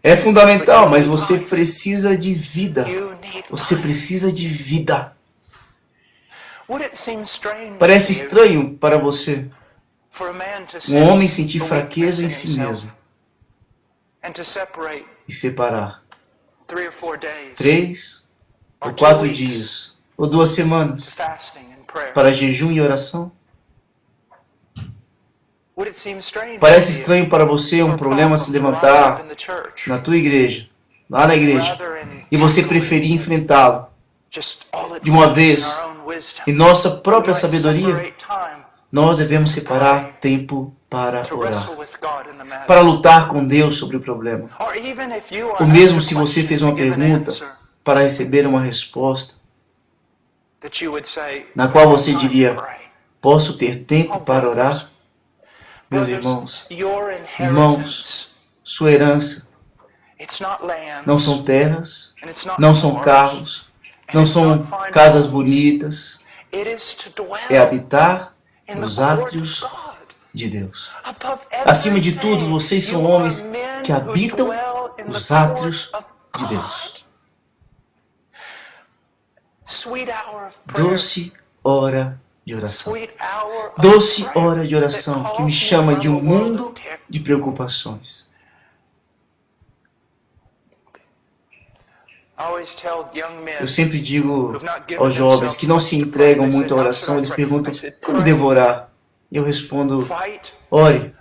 É fundamental, mas você precisa de vida. Você precisa de vida. Parece estranho para você um homem sentir fraqueza em si mesmo e separar 3 ou 4 dias ou 2 semanas para jejum e oração? Parece estranho para você um problema se levantar na tua igreja, lá na igreja, e você preferir enfrentá-lo de uma vez em nossa própria sabedoria? Nós devemos separar tempo para orar, para lutar com Deus sobre o problema. Ou mesmo se você fez uma pergunta para receber uma resposta, na qual você diria, posso ter tempo para orar? Meus irmãos, sua herança não são terras, não são carros, não são casas bonitas, é habitar nos átrios de Deus. Acima de tudo, vocês são homens que habitam os átrios de Deus. Doce hora de oração. Doce hora de oração que me chama de um mundo de preocupações. Eu sempre digo aos jovens que não se entregam muito à oração, eles perguntam, como devo orar? E eu respondo, ore,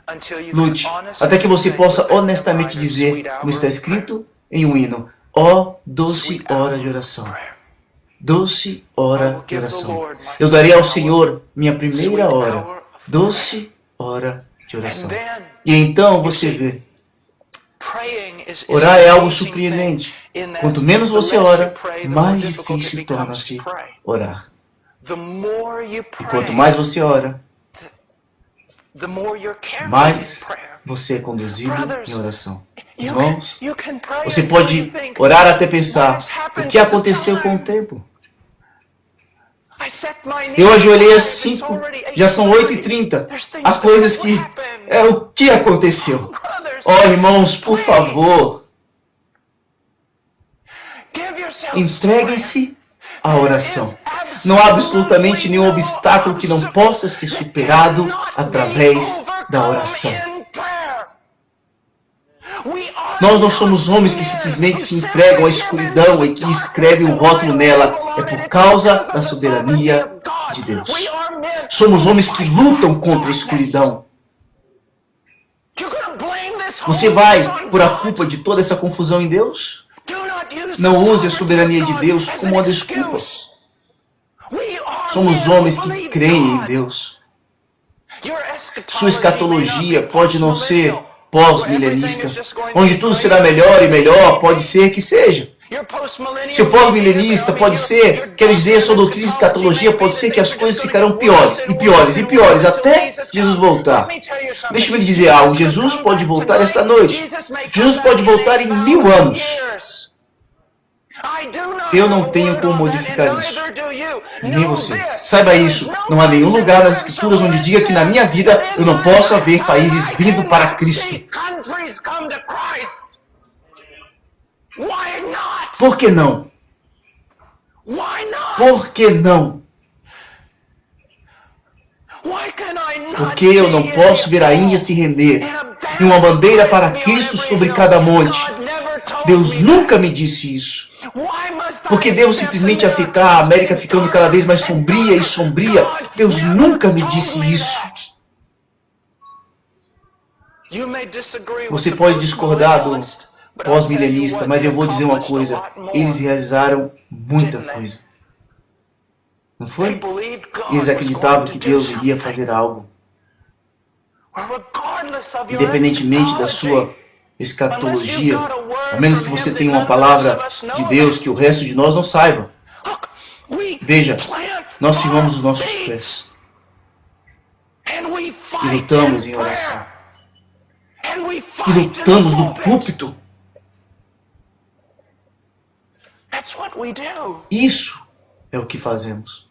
lute, até que você possa honestamente dizer, como está escrito em um hino, ó doce hora de oração. Doce hora de oração. Eu darei ao Senhor minha primeira hora. Doce hora de oração. E então você vê, orar é algo surpreendente. Quanto menos você ora, mais difícil torna-se orar. E quanto mais você ora, mais você é conduzido em oração. Irmãos, você pode orar até pensar, o que aconteceu com o tempo? Eu ajoelhei às 5, já são 8h30. Há coisas que... o que aconteceu? Irmãos, por favor, entreguem-se à oração. Não há absolutamente nenhum obstáculo que não possa ser superado através da oração. Nós não somos homens que simplesmente se entregam à escuridão e que escrevem um rótulo nela. É por causa da soberania de Deus. Somos homens que lutam contra a escuridão. Você vai por a culpa de toda essa confusão em Deus? Não use a soberania de Deus como uma desculpa. Somos homens que creem em Deus. Sua escatologia pode não ser pós-milenista, onde tudo será melhor e melhor, pode ser que seja. Seu pós-milenista pode ser, quero dizer, sua doutrina de escatologia pode ser que as coisas ficarão piores, e piores, e piores, até Jesus voltar. Deixa-me lhe dizer algo, Jesus pode voltar esta noite. Jesus pode voltar em 1000 anos. Eu não tenho como modificar isso. E nem você. Saiba isso, não há nenhum lugar nas Escrituras onde diga que na minha vida eu não possa ver países vindo para Cristo. Por que não? Por que não? Por que eu não posso ver a Índia se render e uma bandeira para Cristo sobre cada monte? Deus nunca me disse isso. Por que devo simplesmente aceitar a América ficando cada vez mais sombria e sombria? Deus nunca me disse isso. Você pode discordar do pós-milenista, mas eu vou dizer uma coisa. Eles realizaram muita coisa. Não foi? Eles acreditavam que Deus iria fazer algo. Independentemente da sua escatologia, a menos que você tenha uma palavra de Deus que o resto de nós não saiba. Veja, nós firmamos os nossos pés e lutamos em oração. E lutamos no púlpito. Isso é o que fazemos.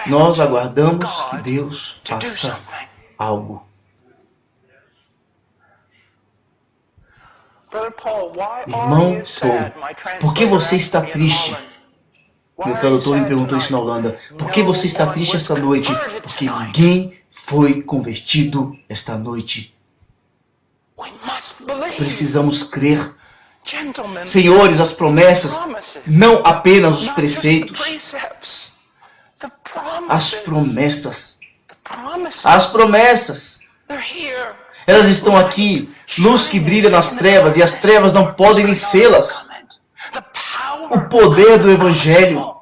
Nós aguardamos que Deus faça algo. Irmão Paul, por que você está triste? Meu tradutor me perguntou isso na Holanda. Por que você está triste esta noite? Porque ninguém foi convertido esta noite. Precisamos crer. Senhores, as promessas, não apenas os preceitos. As promessas. As promessas. Elas estão aqui, luz que brilha nas trevas, e as trevas não podem vencê-las. O poder do Evangelho.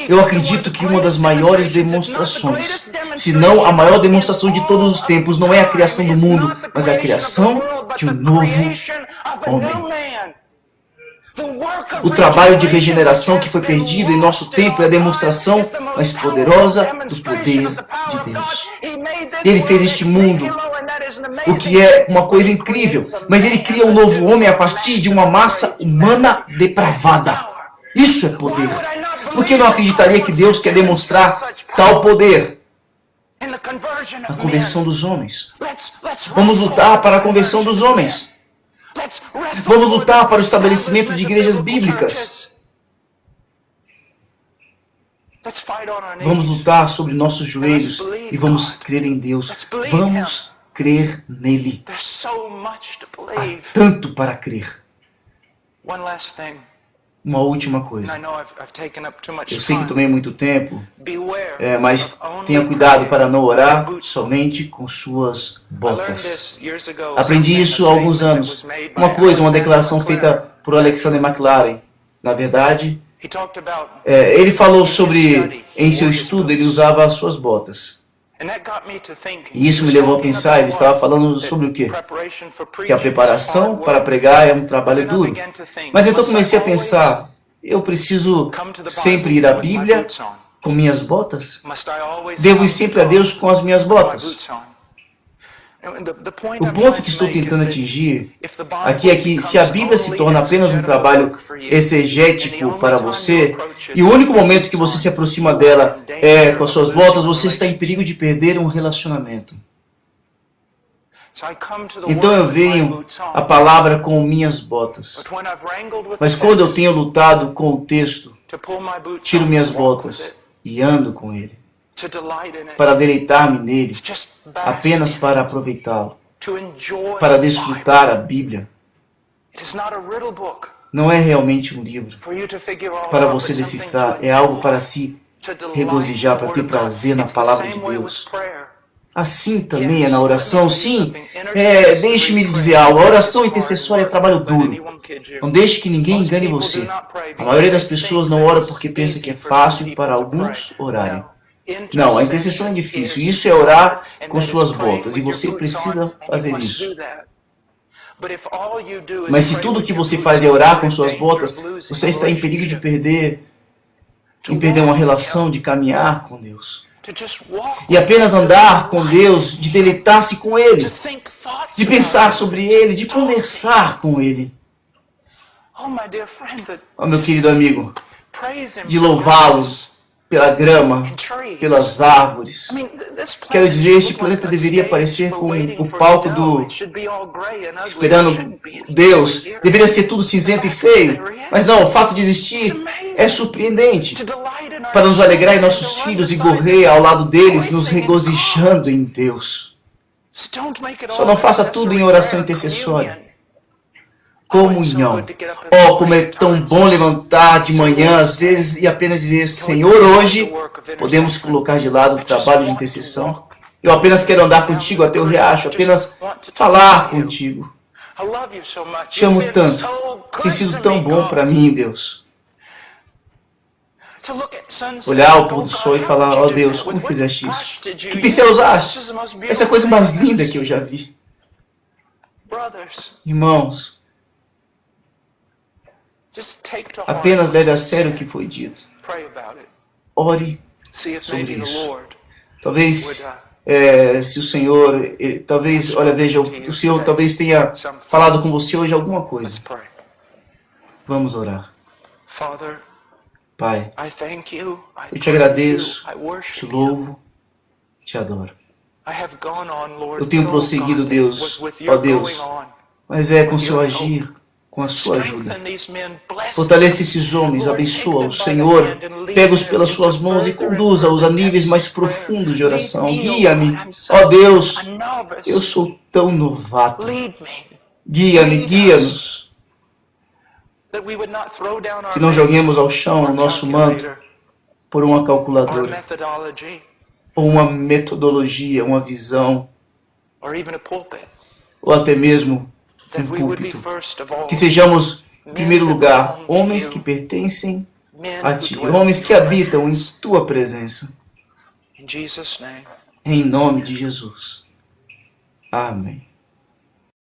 Eu acredito que uma das maiores demonstrações, se não a maior demonstração de todos os tempos, não é a criação do mundo, mas a criação de um novo homem. O trabalho de regeneração que foi perdido em nosso tempo é a demonstração mais poderosa do poder de Deus. Ele fez este mundo, o que é uma coisa incrível, mas ele cria um novo homem a partir de uma massa humana depravada. Isso é poder. Por que eu não acreditaria que Deus quer demonstrar tal poder? A conversão dos homens. Vamos lutar para a conversão dos homens. Vamos lutar para o estabelecimento de igrejas bíblicas. Vamos lutar sobre nossos joelhos e vamos crer em Deus. Vamos crer nele. Há tanto para crer. Uma última coisa. Eu sei que tomei muito tempo, mas tenha cuidado para não orar somente com suas botas. Aprendi isso há alguns anos. Uma declaração feita por Alexander McLaren. Na verdade, ele falou sobre, em seu estudo, ele usava as suas botas. E isso me levou a pensar, ele estava falando sobre o quê? Que a preparação para pregar é um trabalho duro. Mas então comecei a pensar, eu preciso sempre ir à Bíblia com minhas botas? Devo ir sempre a Deus com as minhas botas? O ponto que estou tentando atingir aqui é que se a Bíblia se torna apenas um trabalho exegético para você, e o único momento que você se aproxima dela é com as suas botas, você está em perigo de perder um relacionamento. Então eu venho a palavra com minhas botas. Mas quando eu tenho lutado com o texto, tiro minhas botas e ando com ele, para deleitar-me nele, apenas para aproveitá-lo, para desfrutar a Bíblia. Não é realmente um livro para você decifrar, é algo para se regozijar, para ter prazer na palavra de Deus. Assim também é na oração. Sim, deixe-me dizer algo. A oração intercessória é trabalho duro. Não deixe que ninguém engane você. A maioria das pessoas não ora porque pensa que é fácil para alguns orarem. Não, a intercessão é difícil. Isso é orar com suas botas. E você precisa fazer isso. Mas se tudo o que você faz é orar com suas botas, você está em perigo de perder uma relação, de caminhar com Deus. E apenas andar com Deus, de deleitar-se com Ele, de pensar sobre Ele, de conversar com Ele. Oh, meu querido amigo, de louvá-lo pela grama, pelas árvores. Quero dizer, este planeta deveria parecer com o palco do Esperando Deus. Deveria ser tudo cinzento e feio. Mas não, o fato de existir é surpreendente. Para nos alegrar em nossos filhos e correr ao lado deles, nos regozijando em Deus. Só não faça tudo em oração intercessória. Comunhão. Oh, como é tão bom levantar de manhã, às vezes, e apenas dizer, Senhor, hoje podemos colocar de lado o trabalho de intercessão. Eu apenas quero andar contigo até o riacho, apenas falar contigo. Te amo tanto. Tem sido tão bom para mim, Deus. Olhar o pôr do sol e falar, ó Deus, como fizeste isso? Que pincel usaste? Essa é a coisa mais linda que eu já vi. Irmãos, apenas leve a sério o que foi dito. Ore sobre isso. Talvez, se o Senhor, o Senhor talvez tenha falado com você hoje alguma coisa. Vamos orar. Pai, eu te agradeço, te louvo, te adoro. Eu tenho prosseguido, Deus, ó Deus, mas é com seu agir, com a sua ajuda. Fortalece esses homens, abençoa-os, Senhor, pega-os pelas suas mãos e conduza-os a níveis mais profundos de oração. Guia-me, ó Deus, eu sou tão novato. Guia-me, guia-nos. Que não joguemos ao chão o nosso manto por uma calculadora, ou uma metodologia, uma visão, ou até mesmo um púlpito. Que sejamos, em primeiro lugar, homens que pertencem a Ti, homens que habitam em Tua presença. Em nome de Jesus. Amém.